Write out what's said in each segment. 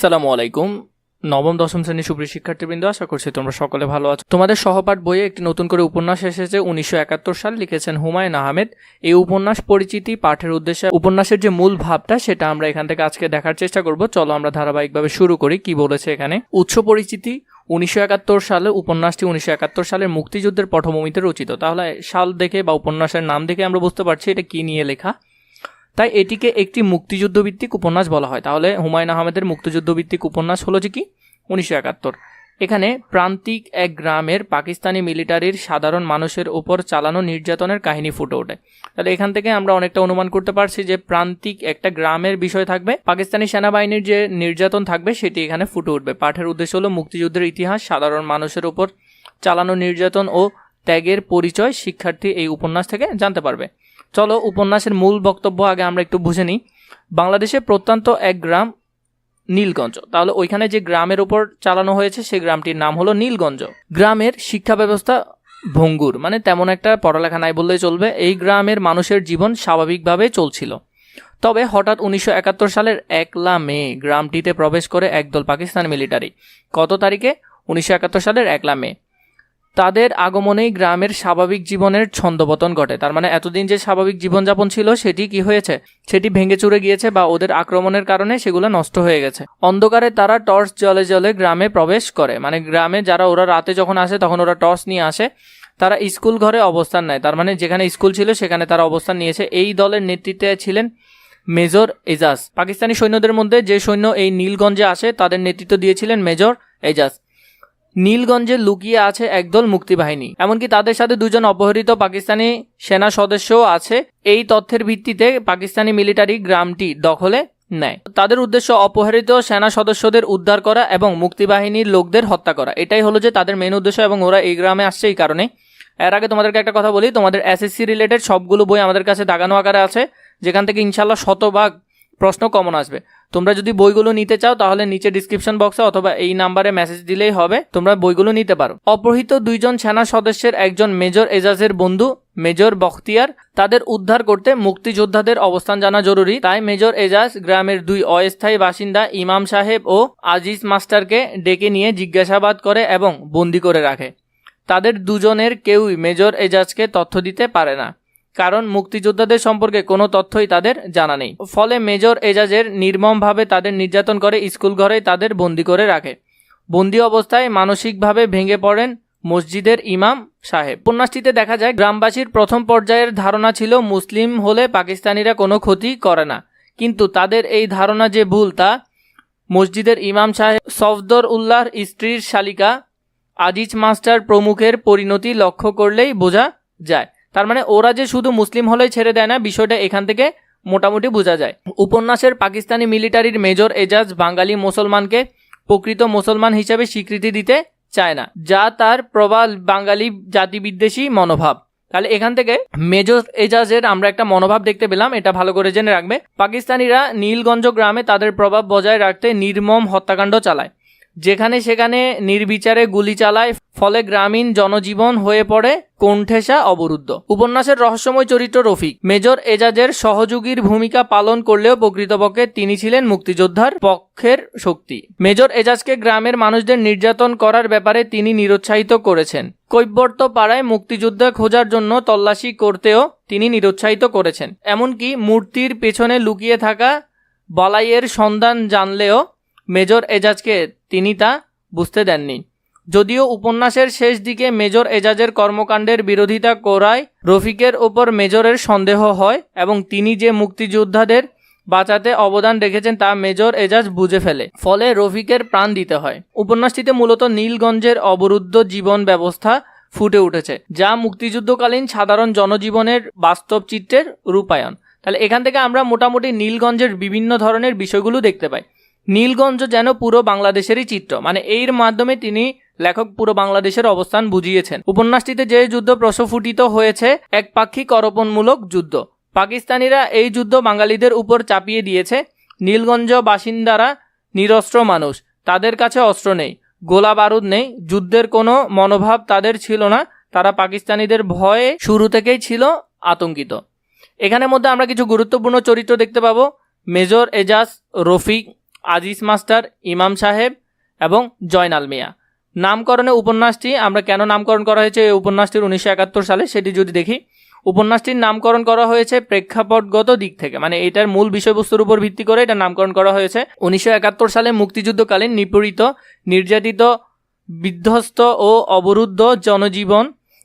আসসালামু আলাইকুম। নবম দশম শ্রেণীর সুপ্রিয় শিক্ষার্থীবৃন্দ, আশা করছি তোমরা সকলে ভালো আছো। তোমাদের সহপাঠ বইয়ে একটি নতুন করে উপন্যাস এসেছে। 1971 সাল, লিখেছেন হুমায়ুন আহমেদ। এই উপন্যাস পরিচিতি পাঠের উদ্দেশ্যে উপন্যাসের যে মূল ভাবটা সেটা আমরা এখান থেকে আজকে দেখার চেষ্টা করব। চলো আমরা ধারাবাহিকভাবে শুরু করি। কি বলেছে এখানে? উৎস পরিচিতি 1971 সালে। উপন্যাসটি 1971 সালের মুক্তিযুদ্ধের পটভূমিতে রচিত। তাহলে সাল দেখে বা উপন্যাসের নাম দেখে আমরা বুঝতে পারছি এটা কি নিয়ে লেখা। তাই এটিকে একটি মুক্তিযুদ্ধভিত্তিক উপন্যাস বলা হয়। তাহলে হুমায়ুন আহমেদের মুক্তিযুদ্ধভিত্তিক উপন্যাস হলো যে কি 1971। এখানে প্রান্তিক এক গ্রামের পাকিস্তানি মিলিটারির সাধারণ মানুষের উপর চালানো নির্যাতনের কাহিনী ফুটে ওঠে। তাহলে এখান থেকে আমরা অনেকটা অনুমান করতে পারছি যে প্রান্তিক একটা গ্রামের বিষয় থাকবে, পাকিস্তানি সেনাবাহিনীর যে নির্যাতন থাকবে সেটি এখানে ফুটে উঠবে। পাঠের উদ্দেশ্য হলো মুক্তিযুদ্ধের ইতিহাস, সাধারণ মানুষের উপর চালানো নির্যাতন ও ত্যাগের পরিচয় শিক্ষার্থী এই উপন্যাস থেকে জানতে পারবে। চলো উপন্যাসের মূল বক্তব্য আগে আমরা একটু বুঝে নিই। বাংলাদেশের প্রত্যন্ত এক গ্রাম নীলগঞ্জ। তাহলে ওইখানে যে গ্রামের উপর চালানো হয়েছে সেই গ্রামটির নাম হলো নীলগঞ্জ। গ্রামের শিক্ষা ব্যবস্থা ভঙ্গুর, মানে তেমন একটা পড়ালেখা নাই বললেই চলবে। এই গ্রামের মানুষের জীবন স্বাভাবিকভাবে চলছিল। তবে হঠাৎ 1971 সালের 1 মে গ্রামটিতে প্রবেশ করে একদল পাকিস্তান মিলিটারি। কত তারিখে? 1971 সালের 1 মে। তাদের আগমনেই গ্রামের স্বাভাবিক জীবনের ছন্দপতন ঘটে। তার মানে এতদিন যে স্বাভাবিক জীবনযাপন ছিল সেটি কি হয়েছে? সেটি ভেঙে চুরে গিয়েছে বা ওদের আক্রমণের কারণে সেগুলো নষ্ট হয়ে গেছে। অন্ধকারে তারা টর্চ জ্বলে জ্বলে গ্রামে প্রবেশ করে। মানে গ্রামে যারা ওরা রাতে যখন আসে তখন ওরা টর্চ নিয়ে আসে। তারা স্কুল ঘরে অবস্থান নেয়। তার মানে যেখানে স্কুল ছিল সেখানে তারা অবস্থান নিয়েছে। এই দলের নেতৃত্বে ছিলেন মেজর এজাজ। পাকিস্তানি সৈন্যদের মধ্যে যে সৈন্য এই নীলগঞ্জে আসে তাদের নেতৃত্ব দিয়েছিলেন মেজর এজাজ। নীলগঞ্জে লুকিয়ে আছে একদল মুক্তিবাহিনী, এমনকি তাদের সাথে 2 অপহৃত পাকিস্তানি সেনা সদস্যও আছে। এই তথ্যের ভিত্তিতে পাকিস্তানি মিলিটারি গ্রামটি দখলে নেয়। তাদের উদ্দেশ্য অপহৃত সেনা সদস্যদের উদ্ধার করা এবং মুক্তিবাহিনীর লোকদের হত্যা করা। এটাই হলো যে তাদের মেন উদ্দেশ্য, এবং ওরা এই গ্রামে আসছে এই কারণে। এর আগে তোমাদেরকে একটা কথা বলি, তোমাদের এসএসসি রিলেটেড সবগুলো বই আমাদের কাছে দাগানো আকারে আছে, যেখান থেকে ইনশাল্লাহ 100% প্রশ্ন কমন আসবে। তোমরা যদি বইগুলো নিতে চাও তাহলে নিচে ডিসক্রিপশন বক্সে অথবা এই নাম্বারে মেসেজ দিলেই হবে, তোমরা বইগুলো নিতে পারো। অপহৃত 2 সেনা সদস্যের একজন মেজর এজাজের বন্ধু মেজর বখতিয়ার। তাদের উদ্ধার করতে মুক্তিযোদ্ধাদের অবস্থান জানা জরুরি। তাই মেজর এজাজ গ্রামের 2 অস্থায়ী বাসিন্দা ইমাম সাহেব ও আজিজ মাস্টারকে ডেকে নিয়ে জিজ্ঞাসাবাদ করে এবং বন্দি করে রাখে। তাদের দুজনের কেউই মেজর এজাজকে তথ্য দিতে পারে না, কারণ মুক্তিযোদ্ধাদের সম্পর্কে কোনো তথ্যই তাদের জানা নেই। ফলে মেজর এজাজের নির্মমভাবে তাদের নির্যাতন করে স্কুল ঘরেই তাদের বন্দি করে রাখে। বন্দি অবস্থায় মানসিকভাবে ভেঙে পড়েন মসজিদের ইমাম সাহেব। উপন্যাসটিতে দেখা যায় গ্রামবাসীর প্রথম পর্যায়ের ধারণা ছিল মুসলিম হলে পাকিস্তানিরা কোনো ক্ষতি করে না, কিন্তু তাদের এই ধারণা যে ভুল তা মসজিদের ইমাম সাহেব, সফদর উল্লাহর স্ত্রীর শালিকা, আজিজ মাস্টার প্রমুখের পরিণতি লক্ষ্য করলেই বোঝা যায়। তার মানে ওরা যে শুধু মুসলিম হলেই ছেড়ে দেয় না, বিষয়টা এখান থেকে মোটামুটি বোঝা যায়। উপন্যাসের পাকিস্তানি মিলিটারির মেজর এজাজ বাঙালি মুসলমানকে প্রকৃত মুসলমান হিসেবে স্বীকৃতি দিতে চায় না, যা তার প্রবল বাঙালি জাতিবিদ্বেষী মনোভাব। তাহলে এখান থেকে মেজর এজাজের আমরা একটা মনোভাব দেখতে পেলাম, এটা ভালো করে জেনে রাখবে। পাকিস্তানিরা নীলগঞ্জ গ্রামে তাদের প্রভাব বজায় রাখতে নির্মম হত্যাকাণ্ড চালায়, যেখানে সেখানে নির্বিচারে গুলি চালায়। ফলে গ্রামীণ জনজীবন হয়ে পড়ে কোণঠাসা, অবরুদ্ধ। উপন্যাসের রহস্যময় চরিত্র রফিক মেজর এজাজের সহযোগীর ভূমিকা পালন করলেও প্রকৃতপক্ষে তিনি ছিলেন মুক্তিযোদ্ধার পক্ষের শক্তি। মেজর এজাজকে গ্রামের মানুষদের নির্যাতন করার ব্যাপারে তিনি নিরুৎসাহিত করেছেন। কৈবর্ত পাড়ায় মুক্তিযুদ্ধ খোঁজার জন্য তল্লাশি করতেও তিনি নিরুৎসাহিত করেছেন। এমনকি মূর্তির পেছনে লুকিয়ে থাকা বালাইয়ের সন্ধান জানলেও মেজর এজাজকে তিনি তা বুঝতে দেননি। যদিও উপন্যাসের শেষ দিকে মেজর এজাজের কর্মকাণ্ডের বিরোধিতা করায় রফিকের ওপর মেজরের সন্দেহ হয় এবং তিনি যে মুক্তিযোদ্ধাদের বাঁচাতে অবদান রেখেছেন তা মেজর এজাজ বুঝে ফেলে। ফলে রফিকের প্রাণ দিতে হয়। উপন্যাসটিতে মূলত নীলগঞ্জের অবরুদ্ধ জীবন ব্যবস্থা ফুটে উঠেছে, যা মুক্তিযুদ্ধকালীন সাধারণ জনজীবনের বাস্তব চিত্রের রূপায়ণ। তাহলে এখান থেকে আমরা মোটামুটি নীলগঞ্জের বিভিন্ন ধরনের বিষয়গুলো দেখতে পাই। নীলগঞ্জ যেন পুরো বাংলাদেশেরই চিত্র, মানে এর মাধ্যমে তিনি লেখক পুরো বাংলাদেশের অবস্থান বুঝিয়েছেন। উপন্যাসটিতে যে যুদ্ধ প্রস্ফুটিত হয়েছে একপাক্ষিক অর্পণমূলক যুদ্ধ। পাকিস্তানিরা এই যুদ্ধ বাঙালিদের উপর চাপিয়ে দিয়েছে। নীলগঞ্জ বাসিন্দারা নিরস্ত্র মানুষ, তাদের কাছে অস্ত্র নেই, গোলা বারুদ নেই, যুদ্ধের কোনো মনোভাব তাদের ছিল না। তারা পাকিস্তানিদের ভয়ে শুরু থেকেই ছিল আতঙ্কিত। এখানের মধ্যে আমরা কিছু গুরুত্বপূর্ণ চরিত্র দেখতে পাবো। মেজর এজাজ, রফিক, আজিজ মাস্টার, ইমাম সাহেব এবং জয়নাল মিয়া। নামকরণে উপন্যাসটি আমরা কেন নামকরণ করা হয়েছে এই উপন্যাসটির 1971 সালে সেটি যদি দেখি, উপন্যাসটির নামকরণ করা হয়েছে প্রেক্ষাপটগত দিক থেকে, মানে এটার মূল বিষয়বস্তুর উপর ভিত্তি করে এটা নামকরণ করা হয়েছে। 1971 সালে মুক্তিযুদ্ধকালীন নিপীড়িত, নির্যাতিত, বিধ্বস্ত ও অবরুদ্ধ জনজীবন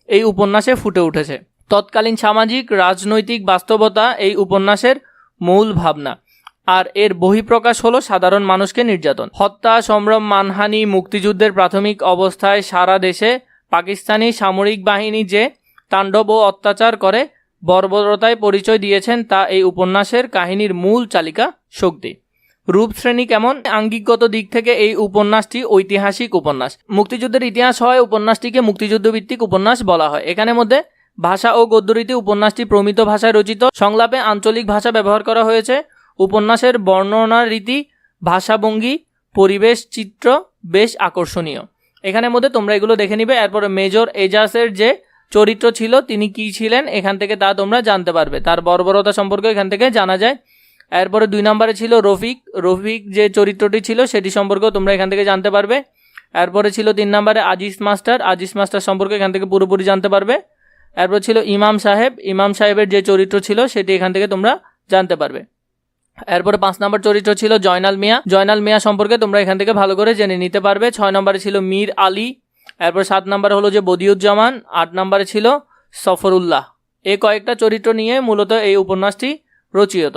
এই উপন্যাসে ফুটে উঠেছে। তৎকালীন সামাজিক রাজনৈতিক বাস্তবতা এই উপন্যাসের মূল ভাবনা। আর এর বহিঃপ্রকাশ হলো সাধারণ মানুষকে নির্যাতন, হত্যা, সম্ভ্রম, মানহানি। মুক্তিযুদ্ধের প্রাথমিক অবস্থায় সারা দেশে পাকিস্তানি সামরিক বাহিনী যে তাণ্ডব ও অত্যাচার করে বর্বরতায় পরিচয় দিয়েছেন তা এই উপন্যাসের কাহিনীর মূল চালিকা শক্তি। রূপশ্রেণী কেমন? আঙ্গিকগত দিক থেকে এই উপন্যাসটি ঐতিহাসিক উপন্যাস। মুক্তিযুদ্ধের ইতিহাস হয় উপন্যাসটিকে মুক্তিযুদ্ধভিত্তিক উপন্যাস বলা হয়। এখানে মধ্যে ভাষা ও গদ্যরীতি উপন্যাসটি প্রমিত ভাষায় রচিত, সংলাপে আঞ্চলিক ভাষা ব্যবহার করা হয়েছে। উপন্যাসের বর্ণনা রীতি, ভাষাভঙ্গি, পরিবেশ, চিত্র বেশ আকর্ষণীয়। এখানের মধ্যে তোমরা এগুলো দেখে নিবে। এরপরে মেজর এজাজের যে চরিত্র ছিল তিনি কি ছিলেন এখান থেকে তা তোমরা জানতে পারবে, তার বর্বরতা সম্পর্কে এখান থেকে জানা যায়। এরপরে 2 নম্বরে ছিল রফিক যে চরিত্রটি ছিল সেটি সম্পর্কেও তোমরা এখান থেকে জানতে পারবে। এরপরে ছিল 3 নম্বরে আজিজ মাস্টার সম্পর্কে এখান থেকে পুরোপুরি জানতে পারবে। এরপর ছিল ইমাম সাহেবের যে চরিত্র ছিল সেটি এখান থেকে তোমরা জানতে পারবে। এরপরে 5 নম্বর চরিত্র ছিল জয়নাল মিয়া সম্পর্কে তোমরা এখান থেকে ভালো করে জেনে নিতে পারবে। 6 নম্বরে ছিল মীর আলী। এরপর 7 নম্বরে হলো যে বদিউজ্জামান। 8 নম্বরে ছিল সফরুল্লাহ। এই কয়েকটা চরিত্র নিয়ে মূলত এই উপন্যাসটি রচিত।